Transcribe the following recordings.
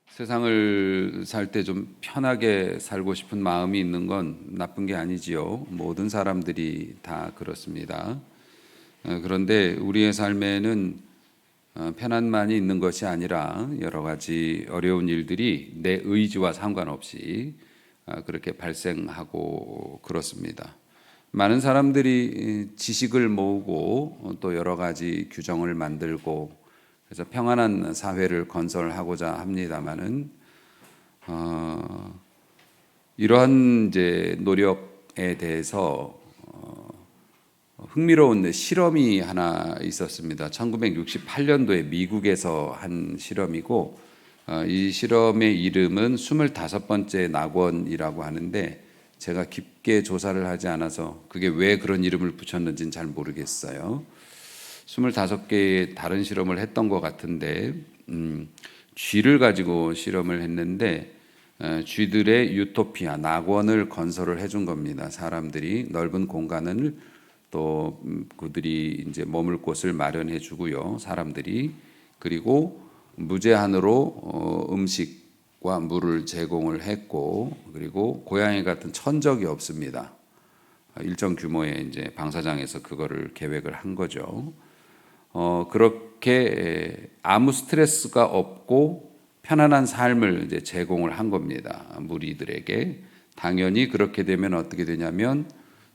세상을 살 때 좀 편하게 살고 싶은 마음이 있는 건 나쁜 게 아니지요. 모든 사람들이 다 그렇습니다. 그런데 우리의 삶에는 편안만이 있는 것이 아니라 여러 가지 어려운 일들이 내 의지와 상관없이 그렇게 발생하고 그렇습니다. 많은 사람들이 지식을 모으고 또 여러 가지 규정을 만들고 그래서 평안한 사회를 건설하고자 합니다마는 이러한 이제 노력에 대해서 흥미로운 실험이 하나 있었습니다. 1968년도에 미국에서 한 실험이고 이 실험의 이름은 25번째 낙원이라고 하는데 제가 깊게 조사를 하지 않아서 그게 왜 그런 이름을 붙였는지는 잘 모르겠어요. 25개의 다른 실험을 했던 것 같은데 쥐를 가지고 실험을 했는데 쥐들의 유토피아, 낙원을 건설을 해준 겁니다. 사람들이 넓은 공간을 또 그들이 이제 머물 곳을 마련해 주고요. 사람들이 그리고 무제한으로 음식과 물을 제공을 했고 그리고 고양이 같은 천적이 없습니다. 일정 규모의 이제 방사장에서 그거를 계획을 한 거죠. 그렇게 아무 스트레스가 없고 편안한 삶을 이제 제공을 한 겁니다. 무리들에게. 당연히 그렇게 되면 어떻게 되냐면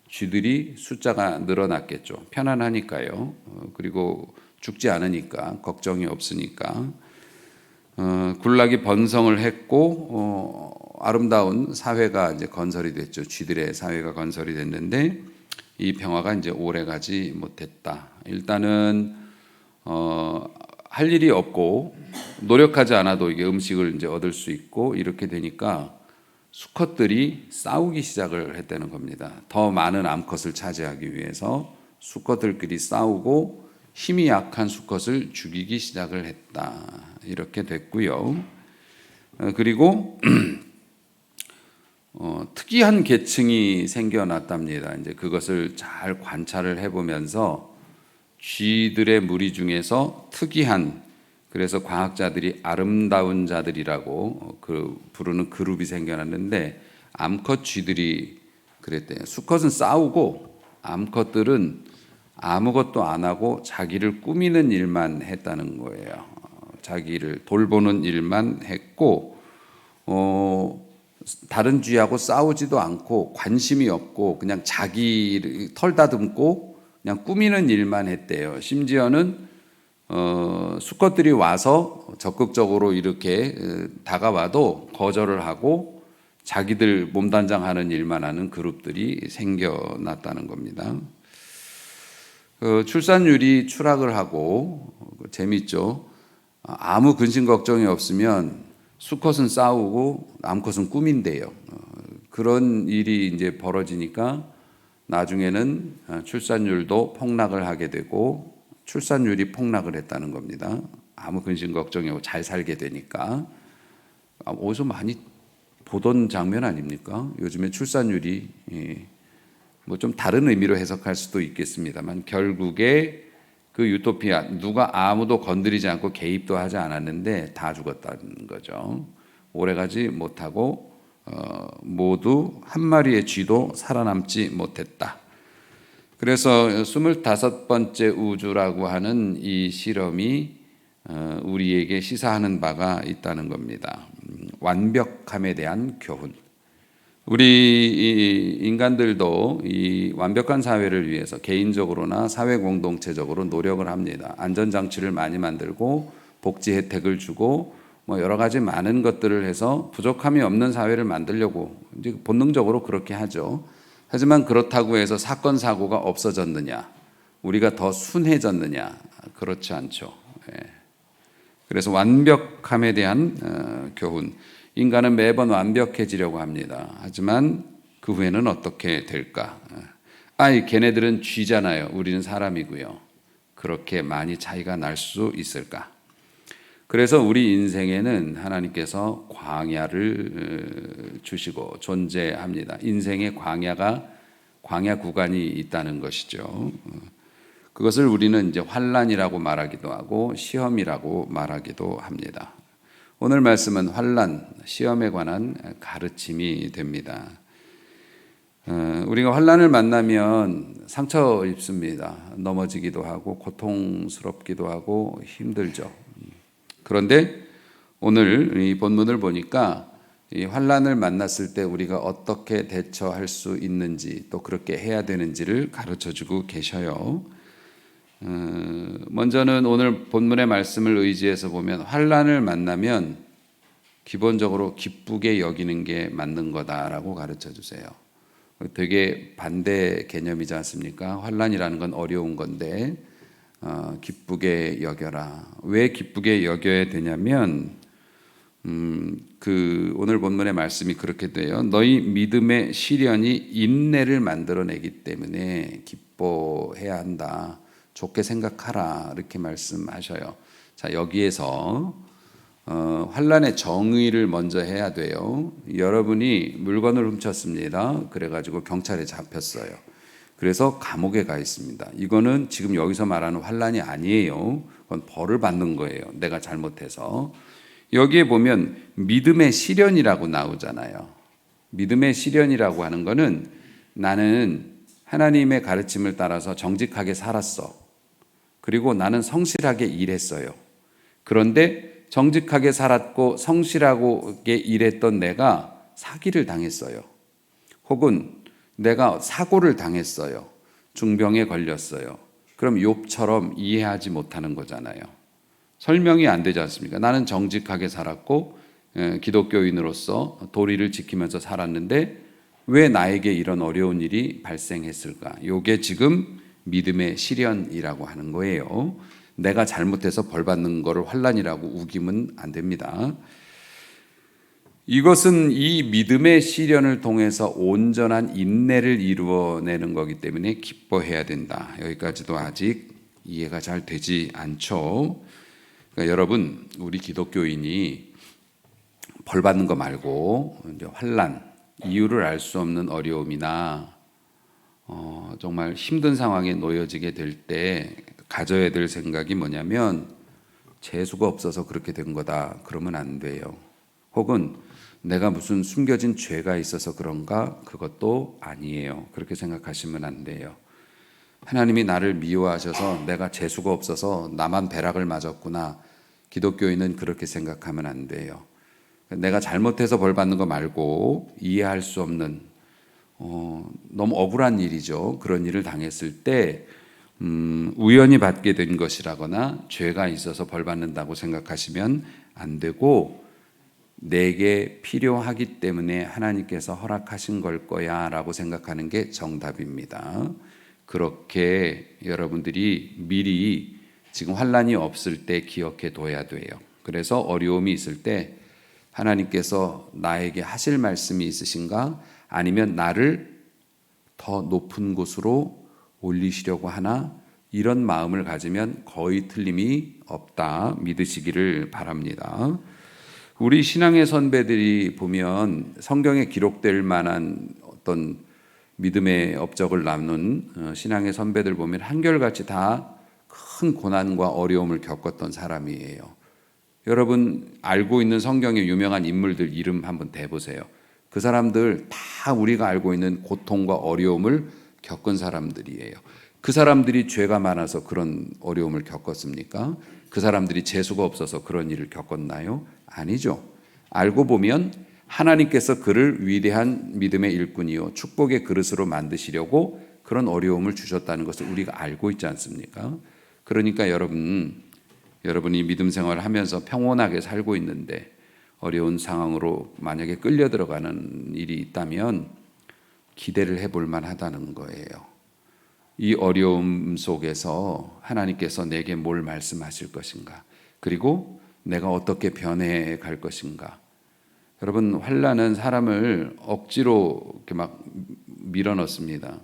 쥐들이 숫자가 늘어났겠죠. 편안하니까요. 그리고 죽지 않으니까 걱정이 없으니까 군락이 번성을 했고 아름다운 사회가 이제 건설이 됐죠. 쥐들의 사회가 건설이 됐는데 이 평화가 이제 오래가지 못했다. 일단은 할 일이 없고 노력하지 않아도 이게 음식을 이제 얻을 수 있고 이렇게 되니까 수컷들이 싸우기 시작을 했다는 겁니다. 더 많은 암컷을 차지하기 위해서 수컷들끼리 싸우고 힘이 약한 수컷을 죽이기 시작을 했다. 이렇게 됐고요. 그리고 특이한 계층이 생겨났답니다. 이제 그것을 잘 관찰을 해보면서 쥐들의 무리 중에서 특이한 그래서 과학자들이 아름다운 자들이라고 부르는 그룹이 생겨났는데 암컷 쥐들이 그랬대요. 수컷은 싸우고 암컷들은 아무것도 안 하고 자기를 꾸미는 일만 했다는 거예요. 자기를 돌보는 일만 했고 다른 쥐하고 싸우지도 않고 관심이 없고 그냥 자기 털 다듬고 그냥 꾸미는 일만 했대요. 심지어는 수컷들이 와서 적극적으로 이렇게 다가와도 거절을 하고 자기들 몸단장하는 일만 하는 그룹들이 생겨났다는 겁니다. 출산율이 추락을 하고 재밌죠. 아무 근심 걱정이 없으면 수컷은 싸우고 암컷은 꾸민대요. 그런 일이 이제 벌어지니까 나중에는 출산율도 폭락을 하게 되고 출산율이 폭락을 했다는 겁니다. 아무 근심 걱정이 없고 잘 살게 되니까. 어디서 많이 보던 장면 아닙니까? 요즘에 출산율이 뭐 좀 다른 의미로 해석할 수도 있겠습니다만 결국에 그 유토피아 누가 아무도 건드리지 않고 개입도 하지 않았는데 다 죽었다는 거죠. 오래가지 못하고 모두 한 마리의 쥐도 살아남지 못했다. 그래서 25번째 우주라고 하는 이 실험이 우리에게 시사하는 바가 있다는 겁니다. 완벽함에 대한 교훈. 우리 인간들도 이 완벽한 사회를 위해서 개인적으로나 사회 공동체적으로 노력을 합니다. 안전장치를 많이 만들고 복지 혜택을 주고 뭐 여러 가지 많은 것들을 해서 부족함이 없는 사회를 만들려고 이제 본능적으로 그렇게 하죠. 하지만 그렇다고 해서 사건 사고가 없어졌느냐, 우리가 더 순해졌느냐, 그렇지 않죠. 그래서 완벽함에 대한 교훈. 인간은 매번 완벽해지려고 합니다. 하지만 그 후에는 어떻게 될까? 걔네들은 쥐잖아요. 우리는 사람이고요. 그렇게 많이 차이가 날 수 있을까? 그래서 우리 인생에는 하나님께서 광야를 주시고 존재합니다. 인생의 광야 구간이 있다는 것이죠. 그것을 우리는 이제 환난이라고 말하기도 하고 시험이라고 말하기도 합니다. 오늘 말씀은 환난, 시험에 관한 가르침이 됩니다. 우리가 환난을 만나면 상처 입습니다. 넘어지기도 하고 고통스럽기도 하고 힘들죠. 그런데 오늘 이 본문을 보니까 이 환난을 만났을 때 우리가 어떻게 대처할 수 있는지 또 그렇게 해야 되는지를 가르쳐주고 계셔요. 먼저는 오늘 본문의 말씀을 의지해서 보면 환난을 만나면 기본적으로 기쁘게 여기는 게 맞는 거다라고 가르쳐 주세요. 되게 반대 개념이지 않습니까? 환난이라는 건 어려운 건데 기쁘게 여겨라. 왜 기쁘게 여겨야 되냐면 오늘 본문의 말씀이 그렇게 돼요. 너희 믿음의 시련이 인내를 만들어내기 때문에 기뻐해야 한다. 좋게 생각하라. 이렇게 말씀하셔요. 자, 여기에서 환난의 정의를 먼저 해야 돼요. 여러분이 물건을 훔쳤습니다. 그래가지고 경찰에 잡혔어요. 그래서 감옥에 가 있습니다. 이거는 지금 여기서 말하는 환난이 아니에요. 그건 벌을 받는 거예요. 내가 잘못해서. 여기에 보면 믿음의 시련이라고 나오잖아요. 믿음의 시련이라고 하는 거는 나는 하나님의 가르침을 따라서 정직하게 살았어. 그리고 나는 성실하게 일했어요. 그런데 정직하게 살았고 성실하게 일했던 내가 사기를 당했어요. 혹은 내가 사고를 당했어요. 중병에 걸렸어요. 그럼 욥처럼 이해하지 못하는 거잖아요. 설명이 안 되지 않습니까? 나는 정직하게 살았고 기독교인으로서 도리를 지키면서 살았는데 왜 나에게 이런 어려운 일이 발생했을까? 이게 지금 믿음의 시련이라고 하는 거예요. 내가 잘못해서 벌 받는 거를 환난이라고 우기면 안 됩니다. 이것은 이 믿음의 시련을 통해서 온전한 인내를 이루어내는 거기 때문에 기뻐해야 된다. 여기까지도 아직 이해가 잘 되지 않죠. 그러니까 여러분, 우리 기독교인이 벌 받는 거 말고 이제 환난, 이유를 알 수 없는 어려움이나 정말 힘든 상황에 놓여지게 될 때 가져야 될 생각이 뭐냐면 재수가 없어서 그렇게 된 거다. 그러면 안 돼요. 혹은 내가 무슨 숨겨진 죄가 있어서 그런가? 그것도 아니에요. 그렇게 생각하시면 안 돼요. 하나님이 나를 미워하셔서 내가 재수가 없어서 나만 배락을 맞았구나. 기독교인은 그렇게 생각하면 안 돼요. 내가 잘못해서 벌 받는 거 말고 이해할 수 없는 너무 억울한 일이죠. 그런 일을 당했을 때 우연히 받게 된 것이라거나 죄가 있어서 벌 받는다고 생각하시면 안 되고 내게 필요하기 때문에 하나님께서 허락하신 걸 거야 라고 생각하는 게 정답입니다. 그렇게 여러분들이 미리 지금 환난이 없을 때 기억해 둬야 돼요. 그래서 어려움이 있을 때 하나님께서 나에게 하실 말씀이 있으신가? 아니면 나를 더 높은 곳으로 올리시려고 하나? 이런 마음을 가지면 거의 틀림이 없다 믿으시기를 바랍니다. 우리 신앙의 선배들이 보면 성경에 기록될 만한 어떤 믿음의 업적을 나눈 신앙의 선배들 보면 한결같이 다 큰 고난과 어려움을 겪었던 사람이에요. 여러분 알고 있는 성경의 유명한 인물들 이름 한번 대보세요. 그 사람들 다 우리가 알고 있는 고통과 어려움을 겪은 사람들이에요. 그 사람들이 죄가 많아서 그런 어려움을 겪었습니까? 그 사람들이 재수가 없어서 그런 일을 겪었나요? 아니죠. 알고 보면 하나님께서 그를 위대한 믿음의 일꾼이요 축복의 그릇으로 만드시려고 그런 어려움을 주셨다는 것을 우리가 알고 있지 않습니까? 그러니까 여러분이 믿음 생활을 하면서 평온하게 살고 있는데 어려운 상황으로 만약에 끌려 들어가는 일이 있다면 기대를 해볼 만하다는 거예요. 이 어려움 속에서 하나님께서 내게 뭘 말씀하실 것인가? 그리고 내가 어떻게 변해 갈 것인가? 여러분 환난은 사람을 억지로 이렇게 막 밀어넣습니다.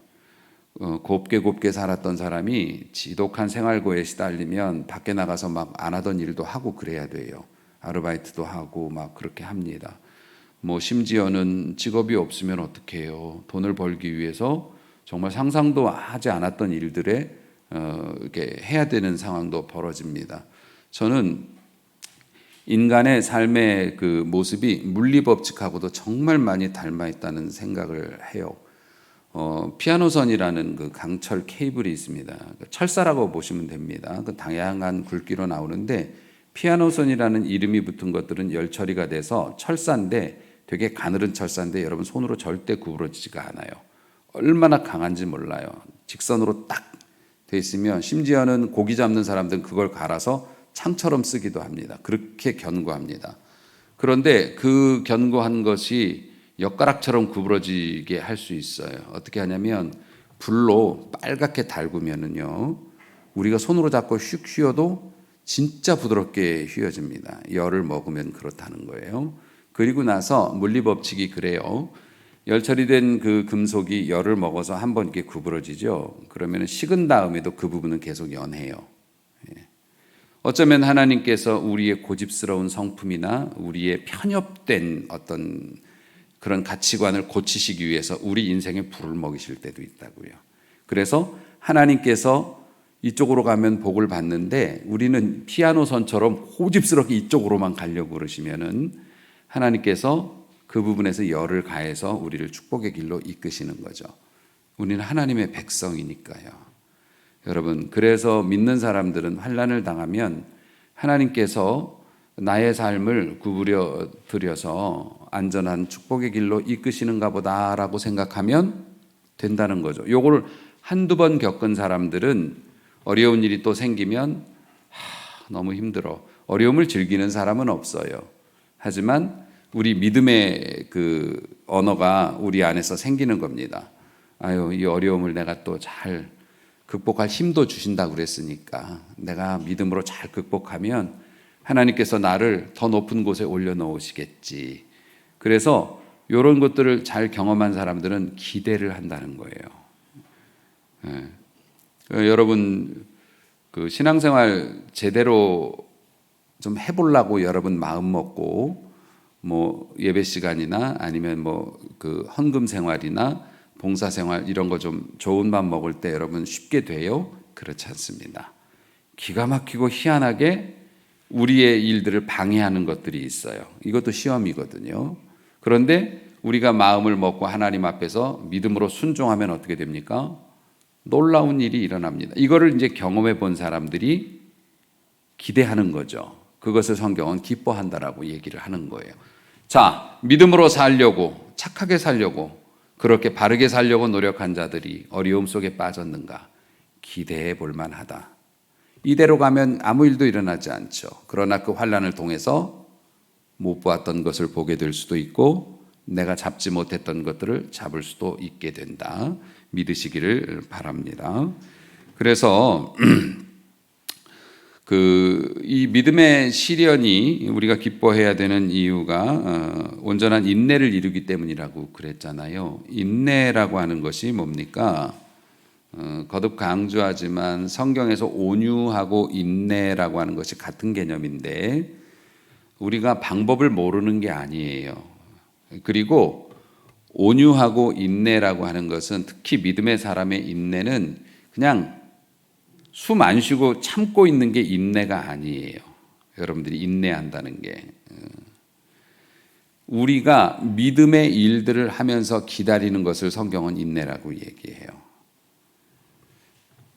곱게 살았던 사람이 지독한 생활고에 시달리면 밖에 나가서 막 안 하던 일도 하고 그래야 돼요. 아르바이트도 하고 막 그렇게 합니다. 뭐 심지어는 직업이 없으면 어떻게 해요? 돈을 벌기 위해서 정말 상상도 하지 않았던 일들에 이렇게 해야 되는 상황도 벌어집니다. 저는 인간의 삶의 그 모습이 물리법칙하고도 정말 많이 닮아 있다는 생각을 해요. 피아노선이라는 그 강철 케이블이 있습니다. 철사라고 보시면 됩니다. 그 다양한 굵기로 나오는데 피아노선이라는 이름이 붙은 것들은 열 처리가 돼서 철사인데 되게 가늘은 철사인데 여러분 손으로 절대 구부러지지가 않아요. 얼마나 강한지 몰라요. 직선으로 딱 돼 있으면 심지어는 고기 잡는 사람들은 그걸 갈아서 창처럼 쓰기도 합니다. 그렇게 견고합니다. 그런데 그 견고한 것이 엿가락처럼 구부러지게 할 수 있어요. 어떻게 하냐면 불로 빨갛게 달구면은요, 우리가 손으로 잡고 슉 휘어도 진짜 부드럽게 휘어집니다. 열을 먹으면 그렇다는 거예요. 그리고 나서 물리법칙이 그래요. 열 처리된 그 금속이 열을 먹어서 한번 이렇게 구부러지죠. 그러면 식은 다음에도 그 부분은 계속 연해요. 어쩌면 하나님께서 우리의 고집스러운 성품이나 우리의 편협된 어떤 그런 가치관을 고치시기 위해서 우리 인생에 불을 먹이실 때도 있다고요. 그래서 하나님께서 이쪽으로 가면 복을 받는데 우리는 피아노선처럼 고집스럽게 이쪽으로만 가려고 그러시면은 하나님께서 그 부분에서 열을 가해서 우리를 축복의 길로 이끄시는 거죠. 우리는 하나님의 백성이니까요. 여러분, 그래서 믿는 사람들은 환난을 당하면 하나님께서 나의 삶을 구부려 드려서 안전한 축복의 길로 이끄시는가 보다라고 생각하면 된다는 거죠. 요걸 한두 번 겪은 사람들은 어려운 일이 또 생기면 너무 힘들어. 어려움을 즐기는 사람은 없어요. 하지만 우리 믿음의 그 언어가 우리 안에서 생기는 겁니다. 아유, 이 어려움을 내가 또 잘 극복할 힘도 주신다고 그랬으니까 내가 믿음으로 잘 극복하면 하나님께서 나를 더 높은 곳에 올려놓으시겠지. 그래서 이런 것들을 잘 경험한 사람들은 기대를 한다는 거예요. 여러분 그 신앙생활 제대로 좀 해보려고 여러분 마음 먹고 뭐 예배 시간이나 아니면 뭐 그 헌금 생활이나 봉사 생활 이런 거 좀 좋은 밥 먹을 때 여러분 쉽게 돼요? 그렇지 않습니다. 기가 막히고 희한하게 우리의 일들을 방해하는 것들이 있어요. 이것도 시험이거든요. 그런데 우리가 마음을 먹고 하나님 앞에서 믿음으로 순종하면 어떻게 됩니까? 놀라운 일이 일어납니다. 이거를 이제 경험해 본 사람들이 기대하는 거죠. 그것을 성경은 기뻐한다라고 얘기를 하는 거예요. 자, 믿음으로 살려고, 착하게 살려고, 그렇게 바르게 살려고 노력한 자들이 어려움 속에 빠졌는가? 기대해 볼 만하다. 이대로 가면 아무 일도 일어나지 않죠. 그러나 그 환난을 통해서 못 보았던 것을 보게 될 수도 있고 내가 잡지 못했던 것들을 잡을 수도 있게 된다. 믿으시기를 바랍니다. 그래서 이 믿음의 시련이 우리가 기뻐해야 되는 이유가 온전한 인내를 이루기 때문이라고 그랬잖아요. 인내라고 하는 것이 뭡니까? 거듭 강조하지만 성경에서 온유하고 인내라고 하는 것이 같은 개념인데 우리가 방법을 모르는 게 아니에요. 그리고 온유하고 인내라고 하는 것은 특히 믿음의 사람의 인내는 그냥 숨 안 쉬고 참고 있는 게 인내가 아니에요. 여러분들이 인내한다는 게 우리가 믿음의 일들을 하면서 기다리는 것을 성경은 인내라고 얘기해요.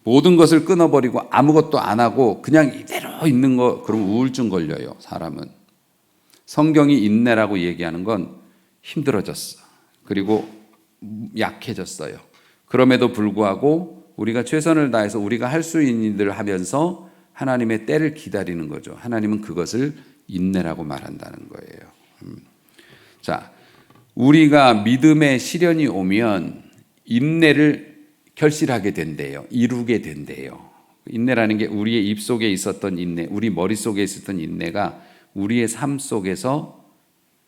모든 것을 끊어버리고 아무것도 안 하고 그냥 이대로 있는 거 그럼 우울증 걸려요. 사람은. 성경이 인내라고 얘기하는 건 힘들어졌어. 그리고 약해졌어요. 그럼에도 불구하고 우리가 최선을 다해서 우리가 할 수 있는 일을 하면서 하나님의 때를 기다리는 거죠. 하나님은 그것을 인내라고 말한다는 거예요. 자, 우리가 믿음의 시련이 오면 인내를 결실하게 된대요. 이루게 된대요. 인내라는 게 우리의 입속에 있었던 인내, 우리 머릿속에 있었던 인내가 우리의 삶 속에서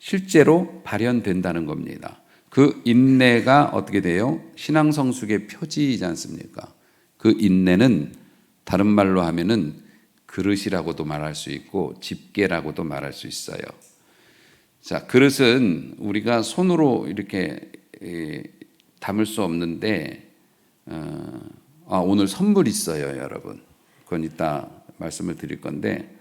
실제로 발현된다는 겁니다. 그 인내가 어떻게 돼요? 신앙 성숙의 표지이지 않습니까? 그 인내는 다른 말로 하면은 그릇이라고도 말할 수 있고 집게라고도 말할 수 있어요. 자, 그릇은 우리가 손으로 이렇게 담을 수 없는데 오늘 선물 있어요, 여러분. 그건 이따 말씀을 드릴 건데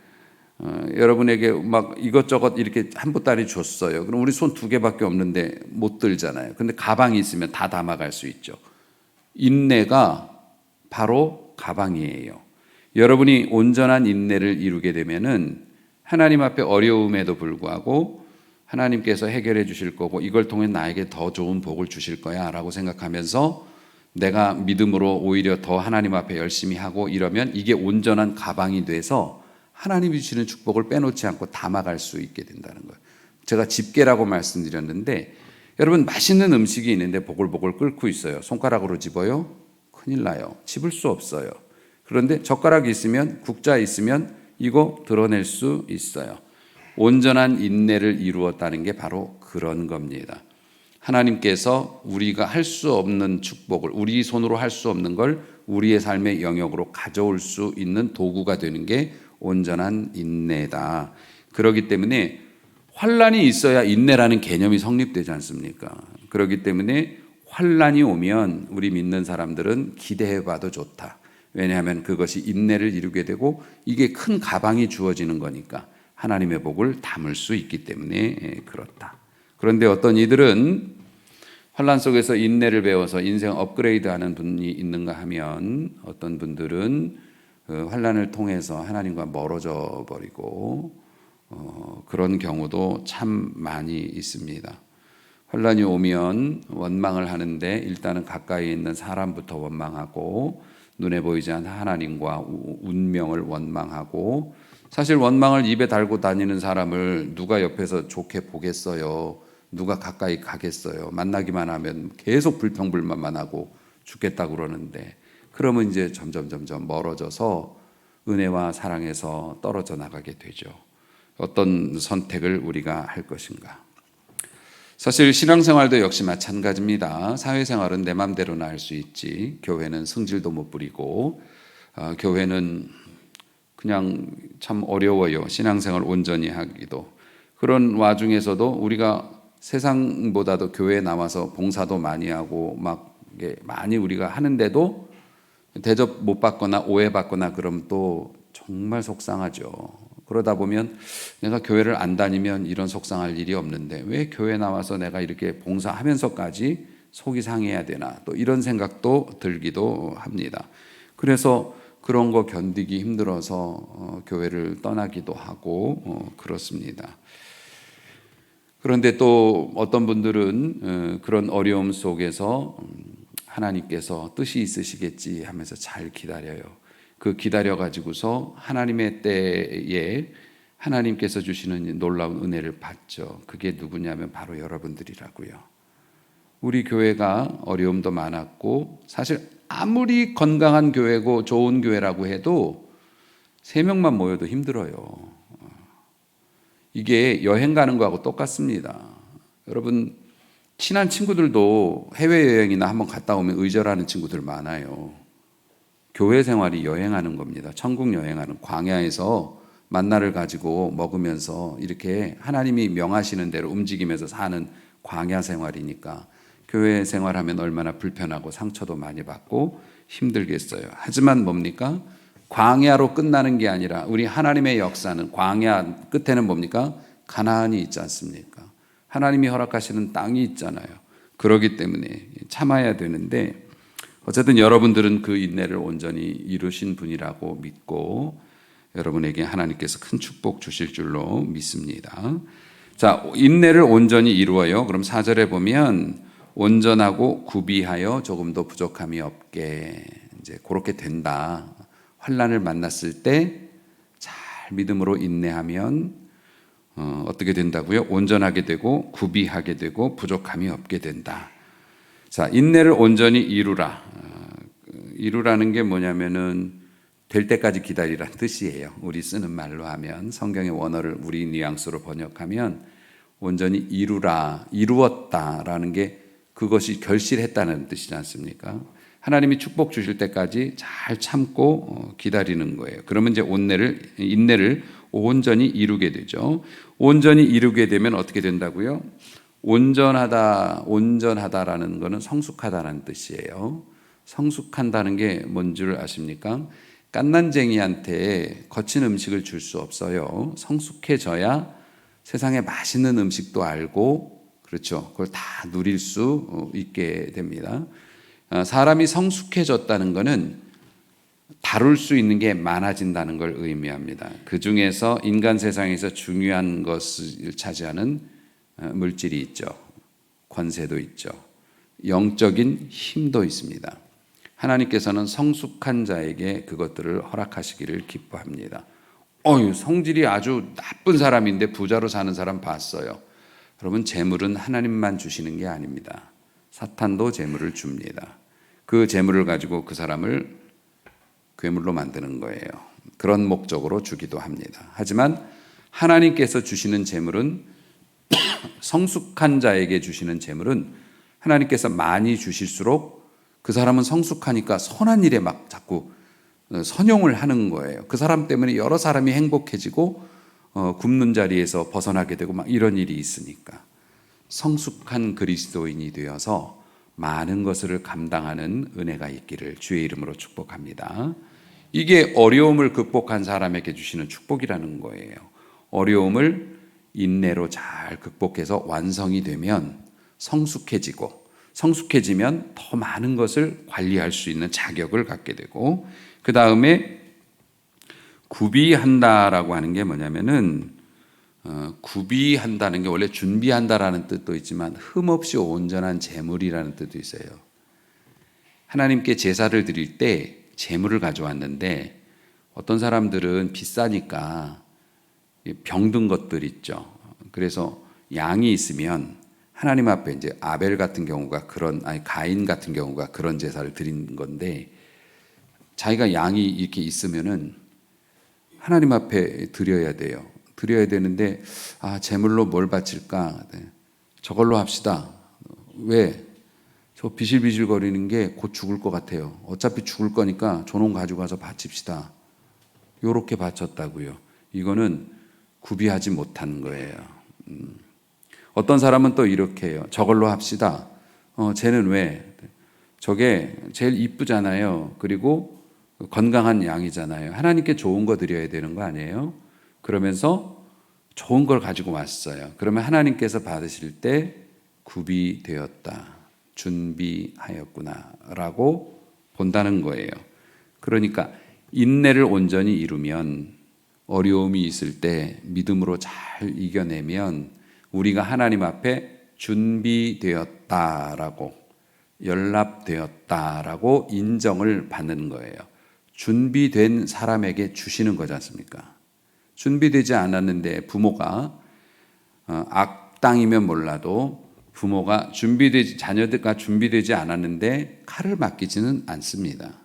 여러분에게 막 이것저것 이렇게 한 보따리 줬어요. 그럼 우리 손 2개밖에 없는데 못 들잖아요. 근데 가방이 있으면 다 담아갈 수 있죠. 인내가 바로 가방이에요. 여러분이 온전한 인내를 이루게 되면은 하나님 앞에 어려움에도 불구하고 하나님께서 해결해 주실 거고 이걸 통해 나에게 더 좋은 복을 주실 거야 라고 생각하면서 내가 믿음으로 오히려 더 하나님 앞에 열심히 하고 이러면 이게 온전한 가방이 돼서 하나님이 주시는 축복을 빼놓지 않고 담아갈 수 있게 된다는 거예요. 제가 집게라고 말씀드렸는데 여러분 맛있는 음식이 있는데 보글보글 끓고 있어요. 손가락으로 집어요? 큰일 나요. 집을 수 없어요. 그런데 젓가락이 있으면 국자 있으면 이거 드러낼 수 있어요. 온전한 인내를 이루었다는 게 바로 그런 겁니다. 하나님께서 우리가 할 수 없는 축복을 우리 손으로 할 수 없는 걸 우리의 삶의 영역으로 가져올 수 있는 도구가 되는 게 온전한 인내다. 그렇기 때문에 환난이 있어야 인내라는 개념이 성립되지 않습니까? 그렇기 때문에 환난이 오면 우리 믿는 사람들은 기대해봐도 좋다. 왜냐하면 그것이 인내를 이루게 되고 이게 큰 가방이 주어지는 거니까 하나님의 복을 담을 수 있기 때문에 그렇다. 그런데 어떤 이들은 환난 속에서 인내를 배워서 인생 업그레이드하는 분이 있는가 하면 어떤 분들은 환난을 통해서 하나님과 멀어져 버리고 그런 경우도 참 많이 있습니다. 환난이 오면 원망을 하는데 일단은 가까이 있는 사람부터 원망하고 눈에 보이지 않는 하나님과 운명을 원망하고 사실 원망을 입에 달고 다니는 사람을 누가 옆에서 좋게 보겠어요. 누가 가까이 가겠어요. 만나기만 하면 계속 불평불만만 하고 죽겠다고 그러는데 그러면 이제 점점 멀어져서 은혜와 사랑에서 떨어져 나가게 되죠. 어떤 선택을 우리가 할 것인가. 사실 신앙생활도 역시 마찬가지입니다. 사회생활은 내 맘대로나 할 수 있지. 교회는 성질도 못 부리고 교회는 그냥 참 어려워요. 신앙생활 온전히 하기도. 그런 와중에서도 우리가 세상보다도 교회에 나와서 봉사도 많이 하고 막 많이 우리가 하는데도 대접 못 받거나 오해받거나 그러면 또 정말 속상하죠. 그러다 보면 내가 교회를 안 다니면 이런 속상할 일이 없는데 왜 교회 나와서 내가 이렇게 봉사하면서까지 속이 상해야 되나 또 이런 생각도 들기도 합니다. 그래서 그런 거 견디기 힘들어서 교회를 떠나기도 하고 그렇습니다. 그런데 또 어떤 분들은 그런 어려움 속에서 하나님께서 뜻이 있으시겠지 하면서 잘 기다려요. 그 기다려가지고서 하나님의 때에 하나님께서 주시는 놀라운 은혜를 받죠. 그게 누구냐면 바로 여러분들이라고요. 우리 교회가 어려움도 많았고 사실 아무리 건강한 교회고 좋은 교회라고 해도 3명만 모여도 힘들어요. 이게 여행 가는 거하고 똑같습니다. 여러분 친한 친구들도 해외여행이나 한번 갔다 오면 의절하는 친구들 많아요. 교회 생활이 여행하는 겁니다. 천국 여행하는 광야에서 만나를 가지고 먹으면서 이렇게 하나님이 명하시는 대로 움직이면서 사는 광야 생활이니까 교회 생활하면 얼마나 불편하고 상처도 많이 받고 힘들겠어요. 하지만 뭡니까? 광야로 끝나는 게 아니라 우리 하나님의 역사는 광야 끝에는 뭡니까? 가나안이 있지 않습니까? 하나님이 허락하시는 땅이 있잖아요. 그렇기 때문에 참아야 되는데 어쨌든 여러분들은 그 인내를 온전히 이루신 분이라고 믿고 여러분에게 하나님께서 큰 축복 주실 줄로 믿습니다. 자, 인내를 온전히 이루어요. 그럼 4절에 보면 온전하고 구비하여 조금도 부족함이 없게 이제 그렇게 된다. 환난을 만났을 때 잘 믿음으로 인내하면 어떻게 된다고요? 온전하게 되고 구비하게 되고 부족함이 없게 된다. 자, 인내를 온전히 이루라. 이루라는 게 뭐냐면은 될 때까지 기다리라는 뜻이에요. 우리 쓰는 말로 하면 성경의 원어를 우리 뉘앙스로 번역하면 온전히 이루라, 이루었다라는 게 그것이 결실했다는 뜻이지 않습니까? 하나님이 축복 주실 때까지 잘 참고 기다리는 거예요. 그러면 이제 인내를 온전히 이루게 되죠. 온전히 이루게 되면 어떻게 된다고요? 온전하다라는 것은 성숙하다라는 뜻이에요. 성숙한다는 게 뭔 줄 아십니까? 갓난쟁이한테 거친 음식을 줄 수 없어요. 성숙해져야 세상에 맛있는 음식도 알고, 그렇죠. 그걸 다 누릴 수 있게 됩니다. 사람이 성숙해졌다는 것은 다룰 수 있는 게 많아진다는 걸 의미합니다. 그 중에서 인간 세상에서 중요한 것을 차지하는 물질이 있죠. 권세도 있죠. 영적인 힘도 있습니다. 하나님께서는 성숙한 자에게 그것들을 허락하시기를 기뻐합니다. 성질이 아주 나쁜 사람인데 부자로 사는 사람 봤어요. 여러분, 재물은 하나님만 주시는 게 아닙니다. 사탄도 재물을 줍니다. 그 재물을 가지고 그 사람을 괴물로 만드는 거예요. 그런 목적으로 주기도 합니다. 하지만 하나님께서 주시는 재물은 성숙한 자에게 주시는 재물은 하나님께서 많이 주실수록 그 사람은 성숙하니까 선한 일에 막 자꾸 선용을 하는 거예요. 그 사람 때문에 여러 사람이 행복해지고 굶는 자리에서 벗어나게 되고 막 이런 일이 있으니까 성숙한 그리스도인이 되어서 많은 것을 감당하는 은혜가 있기를 주의 이름으로 축복합니다. 이게 어려움을 극복한 사람에게 주시는 축복이라는 거예요. 어려움을 인내로 잘 극복해서 완성이 되면 성숙해지면 더 많은 것을 관리할 수 있는 자격을 갖게 되고, 그 다음에 구비한다라고 하는 게 뭐냐면은 구비한다는 게 원래 준비한다라는 뜻도 있지만 흠없이 온전한 제물이라는 뜻도 있어요. 하나님께 제사를 드릴 때 제물을 가져왔는데 어떤 사람들은 비싸니까 병든 것들 있죠. 그래서 양이 있으면 하나님 앞에 이제 아벨 같은 경우가 가인 같은 경우가 그런 제사를 드린 건데, 자기가 양이 이렇게 있으면은 하나님 앞에 드려야 돼요. 드려야 되는데 제물로 뭘 바칠까? 저걸로 합시다. 왜? 저 비실비실 거리는 게 곧 죽을 것 같아요. 어차피 죽을 거니까 저놈 가지고 가서 바칩시다. 요렇게 바쳤다고요. 이거는 구비하지 못한 거예요. 어떤 사람은 또 이렇게 해요. 저걸로 합시다. 쟤는 왜? 저게 제일 이쁘잖아요. 그리고 건강한 양이잖아요. 하나님께 좋은 거 드려야 되는 거 아니에요? 그러면서 좋은 걸 가지고 왔어요. 그러면 하나님께서 받으실 때 구비되었다, 준비하였구나 라고 본다는 거예요. 그러니까 인내를 온전히 이루면, 어려움이 있을 때 믿음으로 잘 이겨내면 우리가 하나님 앞에 준비되었다라고, 연락되었다라고 인정을 받는 거예요. 준비된 사람에게 주시는 거지 않습니까? 준비되지 않았는데 부모가 악당이면 몰라도 부모가 자녀들과 준비되지 않았는데 칼을 맡기지는 않습니다.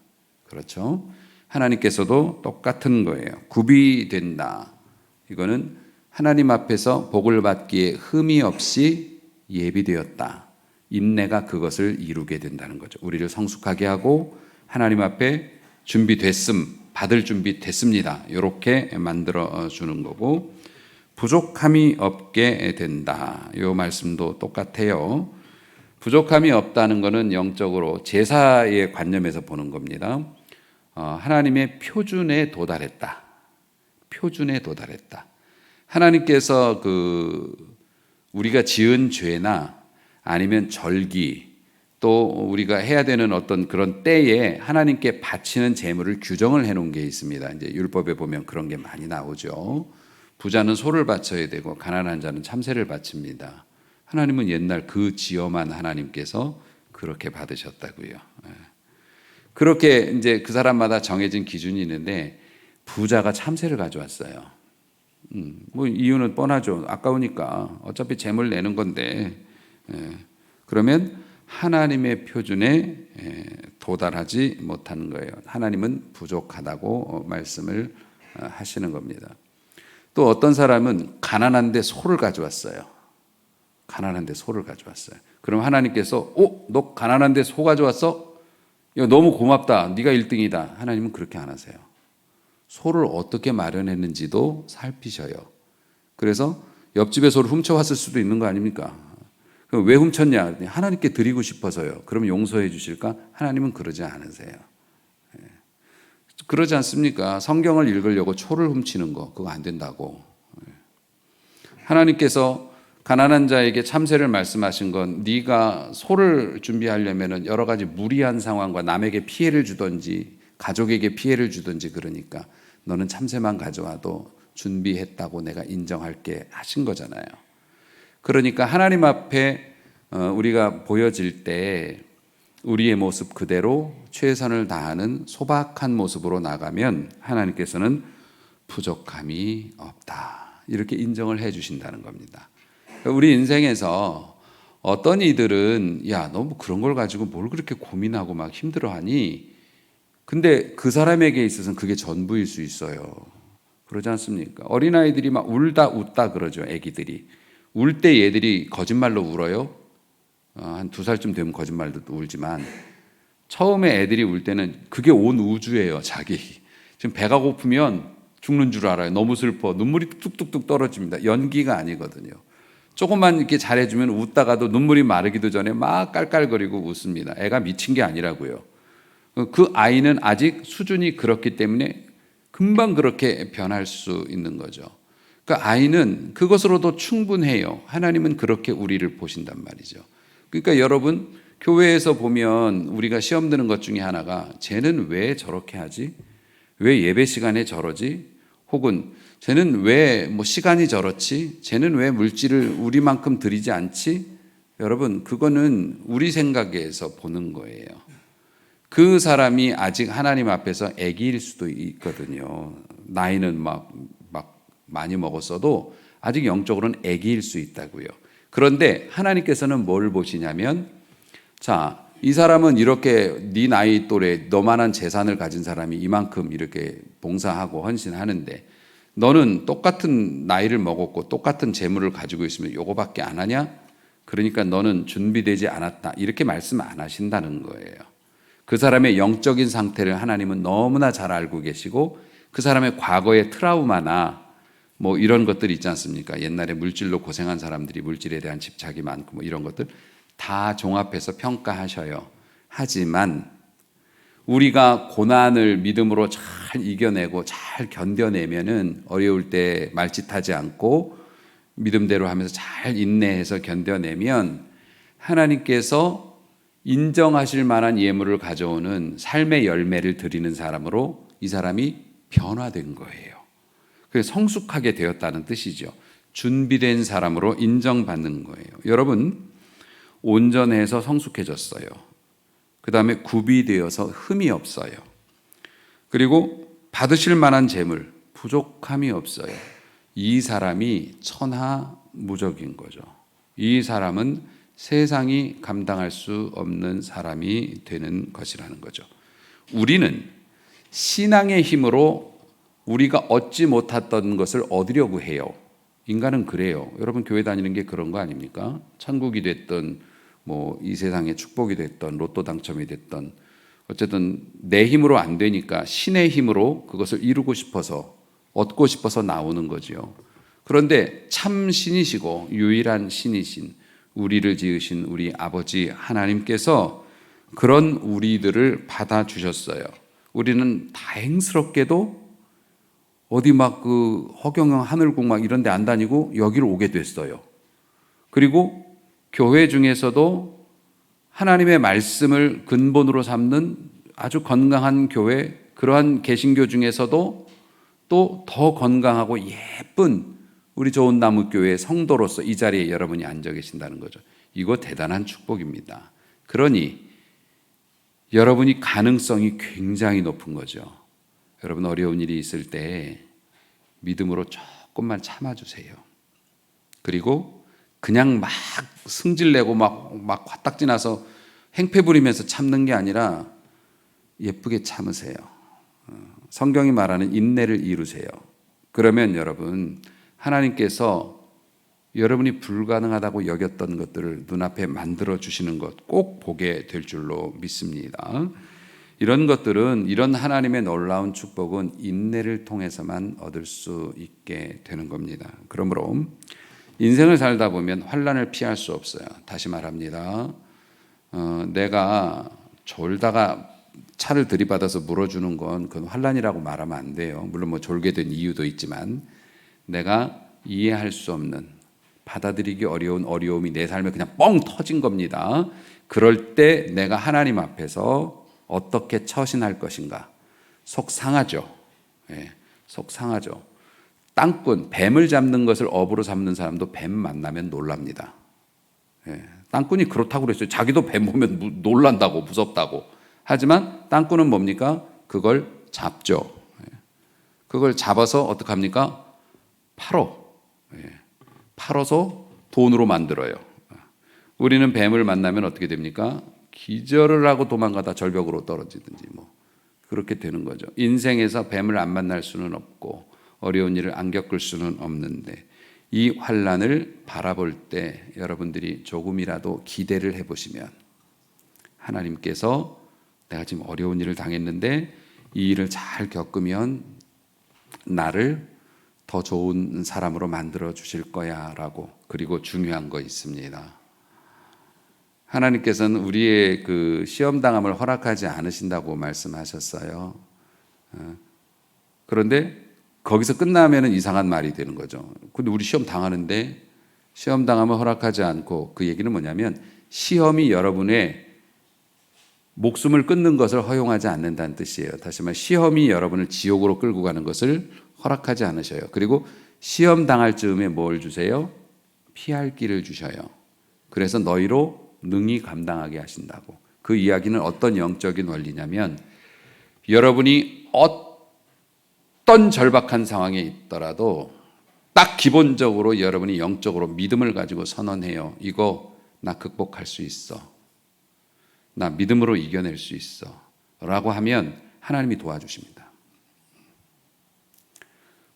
그렇죠? 하나님께서도 똑같은 거예요. 구비된다. 이거는 하나님 앞에서 복을 받기에 흠이 없이 예비되었다. 인내가 그것을 이루게 된다는 거죠. 우리를 성숙하게 하고 하나님 앞에 받을 준비 됐습니다. 이렇게 만들어 주는 거고, 부족함이 없게 된다. 이 말씀도 똑같아요. 부족함이 없다는 것은 영적으로 제사의 관념에서 보는 겁니다. 하나님의 표준에 도달했다. 표준에 도달했다. 하나님께서 우리가 지은 죄나 아니면 절기, 또 우리가 해야 되는 어떤 그런 때에 하나님께 바치는 제물을 규정을 해놓은 게 있습니다. 이제 율법에 보면 그런 게 많이 나오죠. 부자는 소를 바쳐야 되고 가난한 자는 참새를 바칩니다. 하나님은 옛날 그 지엄한 하나님께서 그렇게 받으셨다고요. 그렇게 이제 그 사람마다 정해진 기준이 있는데 부자가 참새를 가져왔어요. 이유는 뻔하죠. 아까우니까 어차피 제물 내는 건데. 그러면 하나님의 표준에 도달하지 못하는 거예요. 하나님은 부족하다고 말씀을 하시는 겁니다. 또 어떤 사람은 가난한데 소를 가져왔어요. 가난한데 소를 가져왔어요. 그럼 하나님께서 너 가난한데 소 가져왔어? 야, 너무 고맙다. 네가 1등이다. 하나님은 그렇게 안 하세요. 소를 어떻게 마련했는지도 살피셔요. 그래서 옆집에 소를 훔쳐왔을 수도 있는 거 아닙니까? 그럼 왜 훔쳤냐? 하나님께 드리고 싶어서요. 그럼 용서해 주실까? 하나님은 그러지 않으세요. 그러지 않습니까? 성경을 읽으려고 초를 훔치는 거 그거 안 된다고. 하나님께서 가난한 자에게 참새를 말씀하신 건 네가 소를 준비하려면 여러 가지 무리한 상황과 남에게 피해를 주든지 가족에게 피해를 주든지 그러니까 너는 참새만 가져와도 준비했다고 내가 인정할게 하신 거잖아요. 그러니까 하나님 앞에 우리가 보여질 때 우리의 모습 그대로 최선을 다하는 소박한 모습으로 나가면 하나님께서는 부족함이 없다 이렇게 인정을 해 주신다는 겁니다. 우리 인생에서 어떤 이들은 야, 너 뭐 그런 걸 가지고 뭘 그렇게 고민하고 막 힘들어하니? 근데 그 사람에게 있어서는 그게 전부일 수 있어요. 그러지 않습니까? 어린아이들이 막 울다 웃다 그러죠. 애기들이 울 때 얘들이 거짓말로 울어요. 한 2살쯤 되면 거짓말도 울지만 처음에 애들이 울 때는 그게 온 우주예요. 자기 지금 배가 고프면 죽는 줄 알아요. 너무 슬퍼 눈물이 뚝뚝뚝 떨어집니다. 연기가 아니거든요. 조금만 이렇게 잘해주면 웃다가도 눈물이 마르기도 전에 막 깔깔거리고 웃습니다. 애가 미친 게 아니라고요. 그 아이는 아직 수준이 그렇기 때문에 금방 그렇게 변할 수 있는 거죠. 그러니까 아이는 그것으로도 충분해요. 하나님은 그렇게 우리를 보신단 말이죠. 그러니까 여러분 교회에서 보면 우리가 시험 드는 것 중에 하나가 쟤는 왜 저렇게 하지? 왜 예배 시간에 저러지? 혹은 쟤는 왜 뭐 시간이 저렇지? 쟤는 왜 물질을 우리만큼 드리지 않지? 여러분 그거는 우리 생각에서 보는 거예요. 그 사람이 아직 하나님 앞에서 애기일 수도 있거든요. 나이는 막 많이 먹었어도 아직 영적으로는 애기일 수 있다고요. 그런데 하나님께서는 뭘 보시냐면 자, 이 사람은 이렇게 네 나이 또래 너만한 재산을 가진 사람이 이만큼 이렇게 봉사하고 헌신하는데 너는 똑같은 나이를 먹었고 똑같은 재물을 가지고 있으면 요거밖에 안 하냐? 그러니까 너는 준비되지 않았다. 이렇게 말씀 안 하신다는 거예요. 그 사람의 영적인 상태를 하나님은 너무나 잘 알고 계시고 그 사람의 과거의 트라우마나 뭐 이런 것들이 있지 않습니까? 옛날에 물질로 고생한 사람들이 물질에 대한 집착이 많고 뭐 이런 것들 다 종합해서 평가하셔요. 하지만 우리가 고난을 믿음으로 잘 이겨내고 잘 견뎌내면은 어려울 때 말짓하지 않고 믿음대로 하면서 잘 인내해서 견뎌내면 하나님께서 인정하실 만한 예물을 가져오는 삶의 열매를 드리는 사람으로 이 사람이 변화된 거예요. 그래서 성숙하게 되었다는 뜻이죠. 준비된 사람으로 인정받는 거예요. 여러분 온전해서 성숙해졌어요. 그 다음에 구비되어서 흠이 없어요. 그리고 받으실 만한 재물, 부족함이 없어요. 이 사람이 천하무적인 거죠. 이 사람은 세상이 감당할 수 없는 사람이 되는 것이라는 거죠. 우리는 신앙의 힘으로 우리가 얻지 못했던 것을 얻으려고 해요. 인간은 그래요. 여러분 교회 다니는 게 그런 거 아닙니까? 천국이 됐던 뭐 이 세상의 축복이 됐던 로또 당첨이 됐던 어쨌든 내 힘으로 안 되니까 신의 힘으로 그것을 이루고 싶어서 얻고 싶어서 나오는 거지요. 그런데 참 신이시고 유일한 신이신 우리를 지으신 우리 아버지 하나님께서 그런 우리들을 받아주셨어요. 우리는 다행스럽게도 어디 막 그 허경영 하늘궁 막 이런 데 안 다니고 여기로 오게 됐어요. 그리고 교회 중에서도 하나님의 말씀을 근본으로 삼는 아주 건강한 교회, 그러한 개신교 중에서도 또 더 건강하고 예쁜 우리 좋은 나무 교회의 성도로서 이 자리에 여러분이 앉아 계신다는 거죠. 이거 대단한 축복입니다. 그러니 여러분이 가능성이 굉장히 높은 거죠. 여러분 어려운 일이 있을 때 믿음으로 조금만 참아주세요. 그리고 그냥 막 승질내고 막 화딱지 나서 행패 부리면서 참는 게 아니라 예쁘게 참으세요. 성경이 말하는 인내를 이루세요. 그러면 여러분 하나님께서 여러분이 불가능하다고 여겼던 것들을 눈앞에 만들어 주시는 것 꼭 보게 될 줄로 믿습니다. 이런 것들은 이런 하나님의 놀라운 축복은 인내를 통해서만 얻을 수 있게 되는 겁니다. 그러므로 인생을 살다 보면 환난을 피할 수 없어요. 다시 말합니다. 내가 졸다가 차를 들이받아서 물어주는 건 그건 환난이라고 말하면 안 돼요. 물론 뭐 졸게 된 이유도 있지만 내가 이해할 수 없는, 받아들이기 어려운 어려움이 내 삶에 그냥 뻥 터진 겁니다. 그럴 때 내가 하나님 앞에서 어떻게 처신할 것인가? 속 상하죠. 예, 속 상하죠. 땅꾼, 뱀을 잡는 것을 업으로 삼는 사람도 뱀 만나면 놀랍니다. 예, 땅꾼이 그렇다고 그랬어요. 자기도 뱀 보면 놀란다고, 무섭다고. 하지만 땅꾼은 뭡니까? 그걸 잡죠. 예, 그걸 잡아서 어떡합니까? 팔어. 예, 팔아서 돈으로 만들어요. 우리는 뱀을 만나면 어떻게 됩니까? 기절을 하고 도망가다 절벽으로 떨어지든지 뭐 그렇게 되는 거죠. 인생에서 뱀을 안 만날 수는 없고 어려운 일을 안 겪을 수는 없는데 이 환난을 바라볼 때 여러분들이 조금이라도 기대를 해보시면 하나님께서 내가 지금 어려운 일을 당했는데 이 일을 잘 겪으면 나를 더 좋은 사람으로 만들어 주실 거야 라고. 그리고 중요한 거 있습니다. 하나님께서는 우리의 그 시험당함을 허락하지 않으신다고 말씀하셨어요. 그런데 거기서 끝나면 이상한 말이 되는 거죠. 근데 우리 시험 당하는데 시험당함을 허락하지 않고, 그 얘기는 뭐냐면 시험이 여러분의 목숨을 끊는 것을 허용하지 않는다는 뜻이에요. 다시 말해 시험이 여러분을 지옥으로 끌고 가는 것을 허락하지 않으셔요. 그리고 시험 당할 즈음에 뭘 주세요? 피할 길을 주셔요. 그래서 너희로 능히 감당하게 하신다고. 그 이야기는 어떤 영적인 원리냐면 여러분이 어떤 절박한 상황에 있더라도 딱 기본적으로 여러분이 영적으로 믿음을 가지고 선언해요. 이거 나 극복할 수 있어. 나 믿음으로 이겨낼 수 있어. 라고 하면 하나님이 도와주십니다.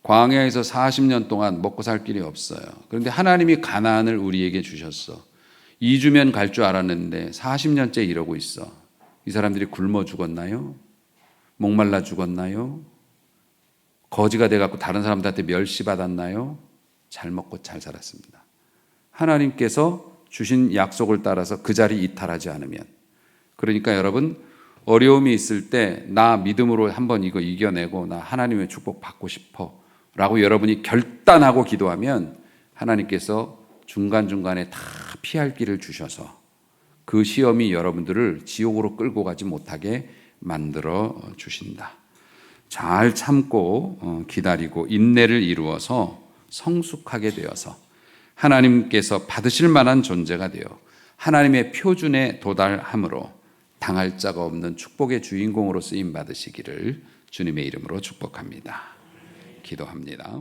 광야에서 40년 동안 먹고 살 길이 없어요. 그런데 하나님이 가나안을 우리에게 주셨어. 2주면 갈 줄 알았는데 40년째 이러고 있어. 이 사람들이 굶어 죽었나요? 목말라 죽었나요? 거지가 돼갖고 다른 사람들한테 멸시받았나요? 잘 먹고 잘 살았습니다. 하나님께서 주신 약속을 따라서 그 자리 이탈하지 않으면. 그러니까 여러분, 어려움이 있을 때 나 믿음으로 한번 이거 이겨내고 나 하나님의 축복 받고 싶어 라고 여러분이 결단하고 기도하면 하나님께서 중간중간에 다 피할 길을 주셔서 그 시험이 여러분들을 지옥으로 끌고 가지 못하게 만들어 주신다. 잘 참고 기다리고 인내를 이루어서 성숙하게 되어서 하나님께서 받으실 만한 존재가 되어 하나님의 표준에 도달함으로 당할 자가 없는 축복의 주인공으로 쓰임 받으시기를 주님의 이름으로 축복합니다. 기도합니다.